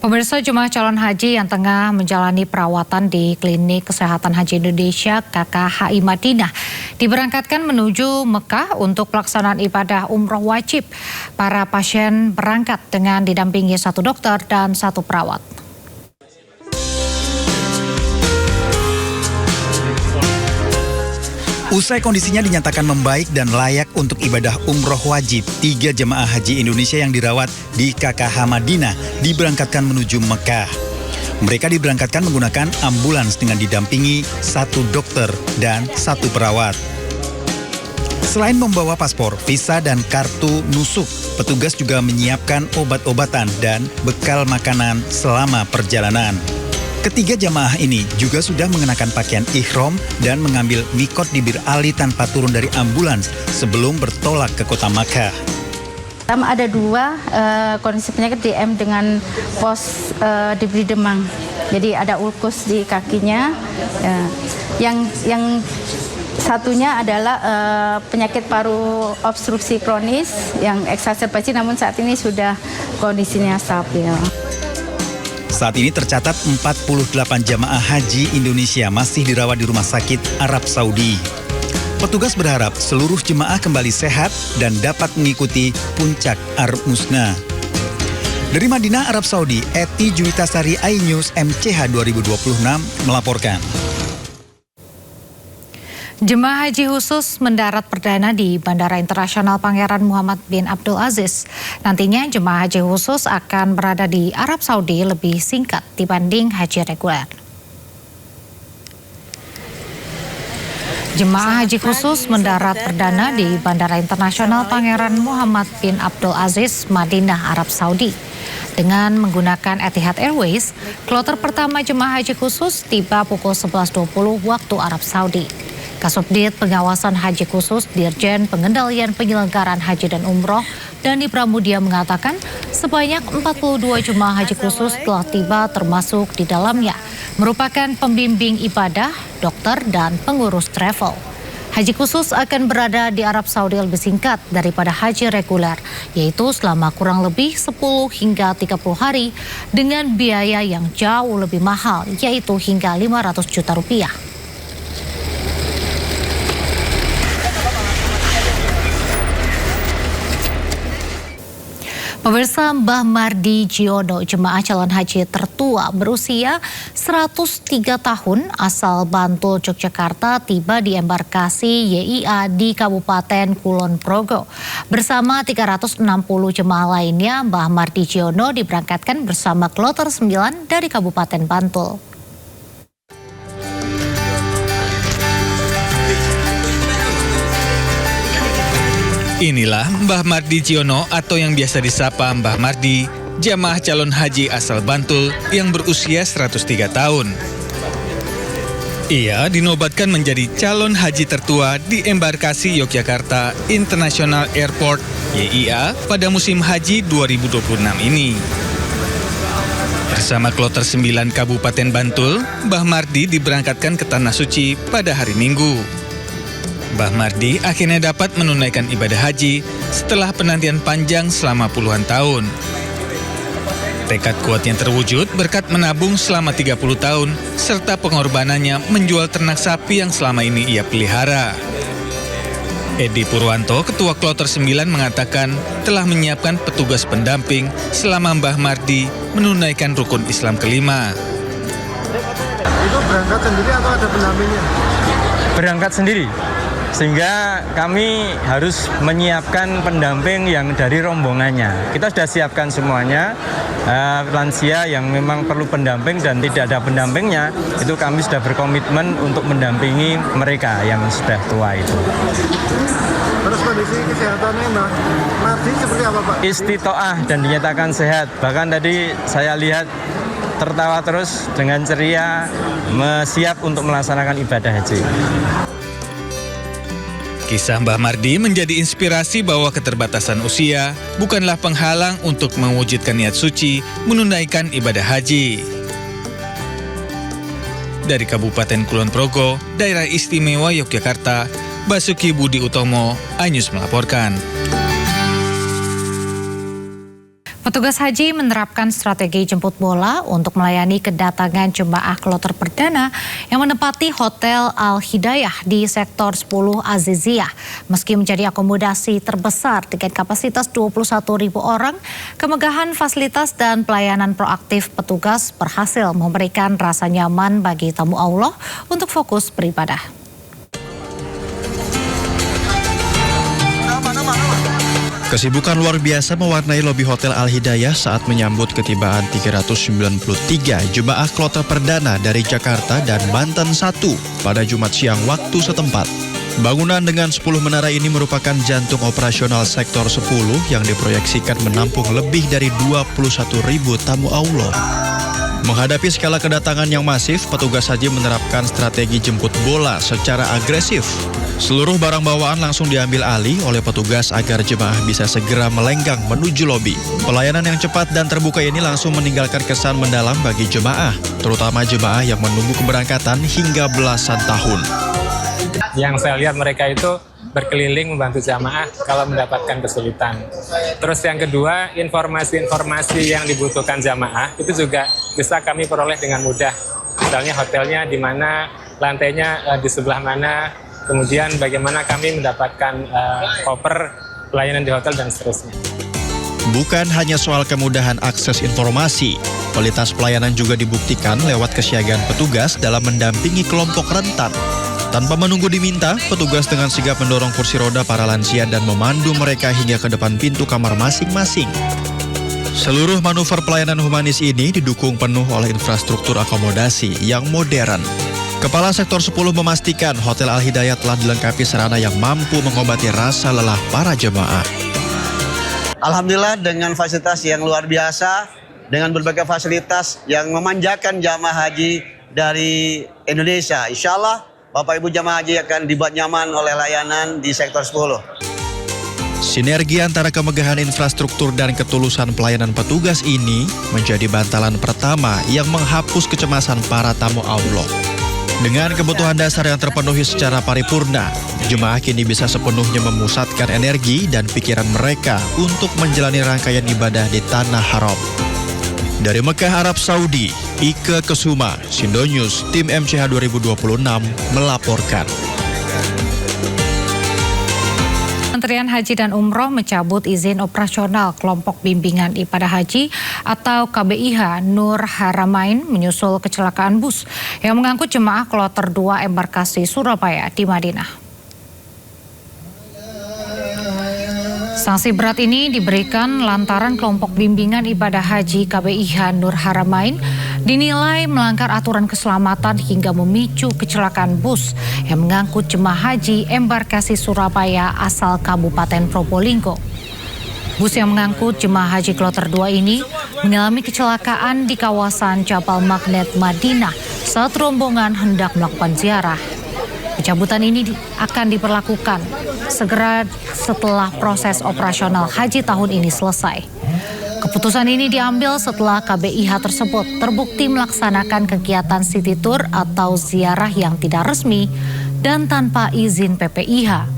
Pemirsa, jemaah calon haji yang tengah menjalani perawatan di Klinik Kesehatan Haji Indonesia KKHI Madinah diberangkatkan menuju Mekah untuk pelaksanaan ibadah umroh wajib. Para pasien berangkat dengan didampingi 1 dokter dan 1 perawat. Usai kondisinya dinyatakan membaik dan layak untuk ibadah umroh wajib, 3 jemaah haji Indonesia yang dirawat di KKH Madinah diberangkatkan menuju Mekah. Mereka diberangkatkan menggunakan ambulans dengan didampingi 1 dokter dan 1 perawat. Selain membawa paspor, visa, dan kartu nusuk, petugas juga menyiapkan obat-obatan dan bekal makanan selama perjalanan. Ketiga jamaah ini juga sudah mengenakan pakaian ihram dan mengambil mikot di Bir Ali tanpa turun dari ambulans sebelum bertolak ke kota Makkah. Ada 2 kondisi penyakit DM dengan pos diberi demam. Jadi ada ulkus di kakinya. Yang satunya adalah penyakit paru obstruksi kronis yang eksaserbasi, namun saat ini sudah kondisinya stabil. Saat ini tercatat 48 jamaah haji Indonesia masih dirawat di rumah sakit Arab Saudi. Petugas berharap seluruh jemaah kembali sehat dan dapat mengikuti puncak Ar-Musna. Dari Madinah, Arab Saudi, Eti Juwitasari, iNews MCH 2026 melaporkan. Jemaah haji khusus mendarat perdana di Bandara Internasional Pangeran Muhammad bin Abdul Aziz. Nantinya jemaah haji khusus akan berada di Arab Saudi lebih singkat dibanding haji reguler. Jemaah haji khusus mendarat perdana di Bandara Internasional Pangeran Muhammad bin Abdul Aziz, Madinah, Arab Saudi. Dengan menggunakan Etihad Airways, kloter pertama jemaah haji khusus tiba pukul 11.20 waktu Arab Saudi. Kasubdit Pengawasan Haji Khusus Dirjen Pengendalian Penyelenggaraan Haji dan Umroh Dani Pramudia mengatakan sebanyak 42 jemaah haji khusus telah tiba, termasuk di dalamnya merupakan pembimbing ibadah, dokter, dan pengurus travel. Haji khusus akan berada di Arab Saudi lebih singkat daripada haji reguler, yaitu selama kurang lebih 10 hingga 30 hari dengan biaya yang jauh lebih mahal, yaitu hingga 500 juta rupiah. Pemirsa, Mbah Mardi Jiono, jemaah calon haji tertua berusia 103 tahun asal Bantul, Yogyakarta, tiba di embarkasi YIA di Kabupaten Kulon Progo. Bersama 360 jemaah lainnya, Mbah Mardi Jiono diberangkatkan bersama kloter 9 dari Kabupaten Bantul. Inilah Mbah Mardi Jiono atau yang biasa disapa Mbah Mardi, jamaah calon haji asal Bantul yang berusia 103 tahun. Ia dinobatkan menjadi calon haji tertua di embarkasi Yogyakarta International Airport YIA pada musim haji 2026 ini. Bersama kloter 9 Kabupaten Bantul, Mbah Mardi diberangkatkan ke Tanah Suci pada hari Minggu. Mbah Mardi akhirnya dapat menunaikan ibadah haji setelah penantian panjang selama puluhan tahun. Tekad kuatnya terwujud berkat menabung selama 30 tahun serta pengorbanannya menjual ternak sapi yang selama ini ia pelihara. Edi Purwanto, Ketua Kloter 9 mengatakan telah menyiapkan petugas pendamping selama Mbah Mardi menunaikan rukun Islam kelima. Itu berangkat sendiri atau ada pendampingnya? Berangkat sendiri. Sehingga kami harus menyiapkan pendamping yang dari rombongannya. Kita sudah siapkan semuanya, lansia yang memang perlu pendamping dan tidak ada pendampingnya, itu kami sudah berkomitmen untuk mendampingi mereka yang sudah tua itu. Terus kondisi kesehatannya Mbak Mardi seperti apa Pak? Istitoah dan dinyatakan sehat. Bahkan tadi saya lihat tertawa terus dengan ceria, siap untuk melaksanakan ibadah haji. Kisah Mbah Mardi menjadi inspirasi bahwa keterbatasan usia bukanlah penghalang untuk mewujudkan niat suci menunaikan ibadah haji. Dari Kabupaten Kulon Progo, Daerah Istimewa Yogyakarta, Basuki Budi Utomo, iNews melaporkan. Petugas haji menerapkan strategi jemput bola untuk melayani kedatangan jemaah kloter perdana yang menempati Hotel Al Hidayah di sektor 10 Aziziyah. Meski menjadi akomodasi terbesar dengan kapasitas 21.000 orang, kemegahan fasilitas dan pelayanan proaktif petugas berhasil memberikan rasa nyaman bagi tamu Allah untuk fokus beribadah. Kesibukan luar biasa mewarnai lobi Hotel Al Hidayah saat menyambut ketibaan 393 jemaah kloter perdana dari Jakarta dan Banten 1 pada Jumat siang waktu setempat. Bangunan dengan 10 menara ini merupakan jantung operasional sektor 10 yang diproyeksikan menampung lebih dari 21.000 tamu Allah. Menghadapi skala kedatangan yang masif, petugas haji menerapkan strategi jemput bola secara agresif. Seluruh barang bawaan langsung diambil alih oleh petugas agar jemaah bisa segera melenggang menuju lobi. Pelayanan yang cepat dan terbuka ini langsung meninggalkan kesan mendalam bagi jemaah, terutama jemaah yang menunggu keberangkatan hingga belasan tahun. Yang saya lihat mereka itu berkeliling membantu jamaah kalau mendapatkan kesulitan. Terus yang kedua, informasi-informasi yang dibutuhkan jamaah itu juga bisa kami peroleh dengan mudah. Misalnya hotelnya di mana, lantainya di sebelah mana, kemudian bagaimana kami mendapatkan koper pelayanan di hotel dan seterusnya. Bukan hanya soal kemudahan akses informasi, kualitas pelayanan juga dibuktikan lewat kesiagaan petugas dalam mendampingi kelompok rentan. Tanpa menunggu diminta, petugas dengan sigap mendorong kursi roda para lansia dan memandu mereka hingga ke depan pintu kamar masing-masing. Seluruh manuver pelayanan humanis ini didukung penuh oleh infrastruktur akomodasi yang modern. Kepala Sektor 10 memastikan Hotel Al Hidayah telah dilengkapi sarana yang mampu mengobati rasa lelah para jemaah. Alhamdulillah dengan fasilitas yang luar biasa, dengan berbagai fasilitas yang memanjakan jamaah haji dari Indonesia. Insya Allah Bapak Ibu jamaah haji akan dibuat nyaman oleh layanan di Sektor 10. Sinergi antara kemegahan infrastruktur dan ketulusan pelayanan petugas ini menjadi bantalan pertama yang menghapus kecemasan para tamu Allah. Dengan kebutuhan dasar yang terpenuhi secara paripurna, jemaah kini bisa sepenuhnya memusatkan energi dan pikiran mereka untuk menjalani rangkaian ibadah di Tanah Haram. Dari Mekah, Arab Saudi, Ike Kesuma, Sindo News, tim MCH 2026 melaporkan. Kementerian Haji dan Umroh mencabut izin operasional Kelompok Bimbingan Ibadah Haji atau KBIH Nur Haramain menyusul kecelakaan bus yang mengangkut jemaah kloter 2 embarkasi Surabaya di Madinah. Sanksi berat ini diberikan lantaran kelompok bimbingan ibadah haji KBIH Nur Haramain dinilai melanggar aturan keselamatan hingga memicu kecelakaan bus yang mengangkut jemaah haji embarkasi Surabaya asal Kabupaten Probolinggo. Bus yang mengangkut jemaah haji kloter 2 ini mengalami kecelakaan di kawasan Jabal Magnet Madinah saat rombongan hendak melakukan ziarah. Pencabutan ini akan diberlakukan segera setelah proses operasional haji tahun ini selesai. Keputusan ini diambil setelah KBIH tersebut terbukti melaksanakan kegiatan city tour atau ziarah yang tidak resmi dan tanpa izin PPIH.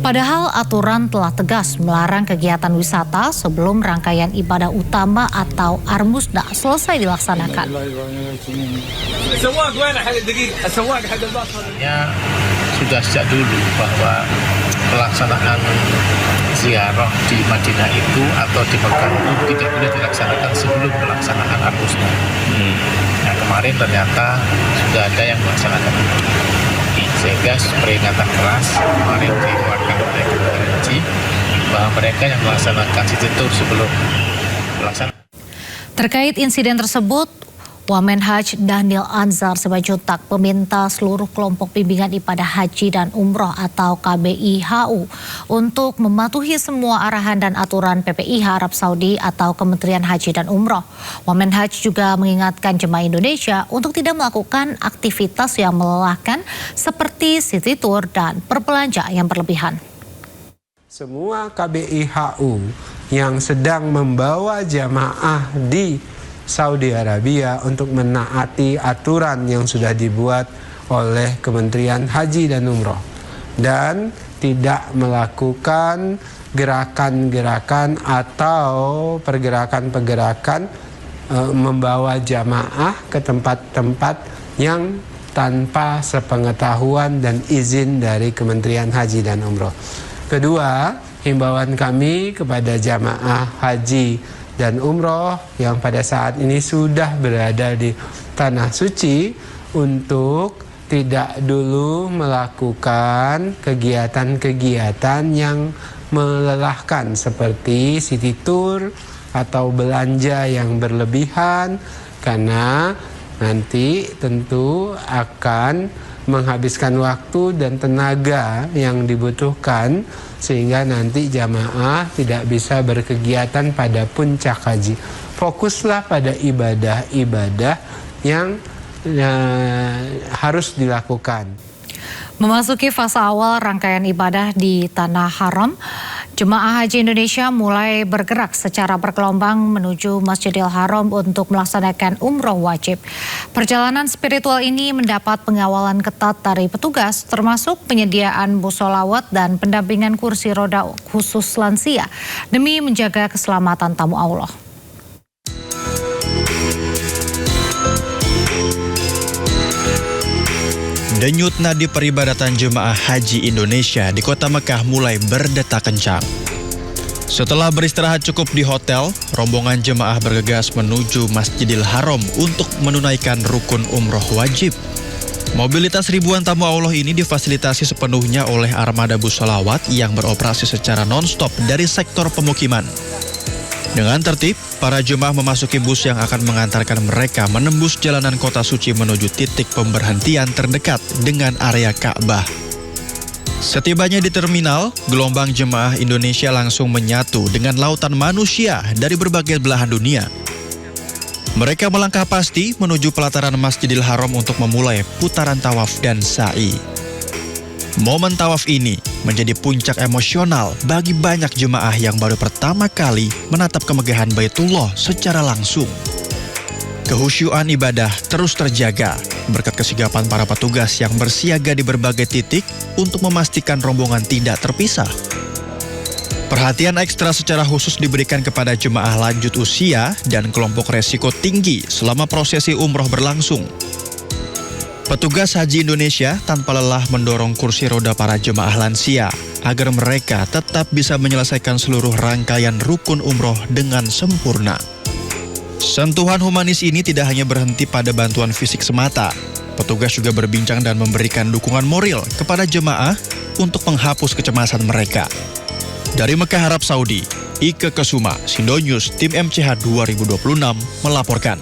Padahal aturan telah tegas melarang kegiatan wisata sebelum rangkaian ibadah utama atau armusda selesai dilaksanakan. Ya, sudah sejak dulu bahwa pelaksanaan ziarah di Madinah itu atau di Mekah itu tidak boleh dilaksanakan sebelum pelaksanaan armusda. Nah, kemarin ternyata sudah ada yang melaksanakan itu. Sehingga peringatan keras kemarin dikeluarkan oleh Kementerian Haji bahwa mereka yang melaksanakan city tour sebelum pelaksanaan. Terkait insiden tersebut, Wamenhaj Daniel Anzar Simanjuntak meminta seluruh kelompok bimbingan ibadah haji dan umroh atau KBIHU untuk mematuhi semua arahan dan aturan PPIH Arab Saudi atau Kementerian Haji dan Umroh. Wamenhaj juga mengingatkan jemaah Indonesia untuk tidak melakukan aktivitas yang melelahkan seperti city tour dan berbelanja yang berlebihan. Semua KBIHU yang sedang membawa jamaah di Saudi Arabia untuk menaati aturan yang sudah dibuat oleh Kementerian Haji dan Umroh dan tidak melakukan gerakan-gerakan atau pergerakan-pergerakan membawa jamaah ke tempat-tempat yang tanpa sepengetahuan dan izin dari Kementerian Haji dan Umroh. Kedua, himbauan kami kepada jamaah haji dan umroh yang pada saat ini sudah berada di Tanah Suci untuk tidak dulu melakukan kegiatan-kegiatan yang melelahkan seperti city tour atau belanja yang berlebihan, karena nanti tentu akan menghabiskan waktu dan tenaga yang dibutuhkan sehingga nanti jamaah tidak bisa berkegiatan pada puncak haji. Fokuslah pada ibadah-ibadah yang harus dilakukan. Memasuki fase awal rangkaian ibadah di Tanah Haram, jemaah haji Indonesia mulai bergerak secara bergelombang menuju Masjidil Haram untuk melaksanakan umroh wajib. Perjalanan spiritual ini mendapat pengawalan ketat dari petugas, termasuk penyediaan bus sholawat dan pendampingan kursi roda khusus lansia demi menjaga keselamatan tamu Allah. Denyut nadi peribadatan jemaah haji Indonesia di kota Mekah mulai berdetak kencang. Setelah beristirahat cukup di hotel, rombongan jemaah bergegas menuju Masjidil Haram untuk menunaikan rukun umroh wajib. Mobilitas ribuan tamu Allah ini difasilitasi sepenuhnya oleh armada bus sholawat yang beroperasi secara non-stop dari sektor pemukiman. Dengan tertib, para jemaah memasuki bus yang akan mengantarkan mereka menembus jalanan kota suci menuju titik pemberhentian terdekat dengan area Ka'bah. Setibanya di terminal, gelombang jemaah Indonesia langsung menyatu dengan lautan manusia dari berbagai belahan dunia. Mereka melangkah pasti menuju pelataran Masjidil Haram untuk memulai putaran tawaf dan sa'i. Momen tawaf ini menjadi puncak emosional bagi banyak jemaah yang baru pertama kali menatap kemegahan Baitullah secara langsung. Kehusyuan ibadah terus terjaga berkat kesigapan para petugas yang bersiaga di berbagai titik untuk memastikan rombongan tidak terpisah. Perhatian ekstra secara khusus diberikan kepada jemaah lanjut usia dan kelompok resiko tinggi selama prosesi umroh berlangsung. Petugas Haji Indonesia tanpa lelah mendorong kursi roda para jemaah lansia agar mereka tetap bisa menyelesaikan seluruh rangkaian rukun umroh dengan sempurna. Sentuhan humanis ini tidak hanya berhenti pada bantuan fisik semata. Petugas juga berbincang dan memberikan dukungan moral kepada jemaah untuk menghapus kecemasan mereka. Dari Mekah, Arab Saudi, Ike Kesuma, Sindo News, Tim MCH 2026 melaporkan.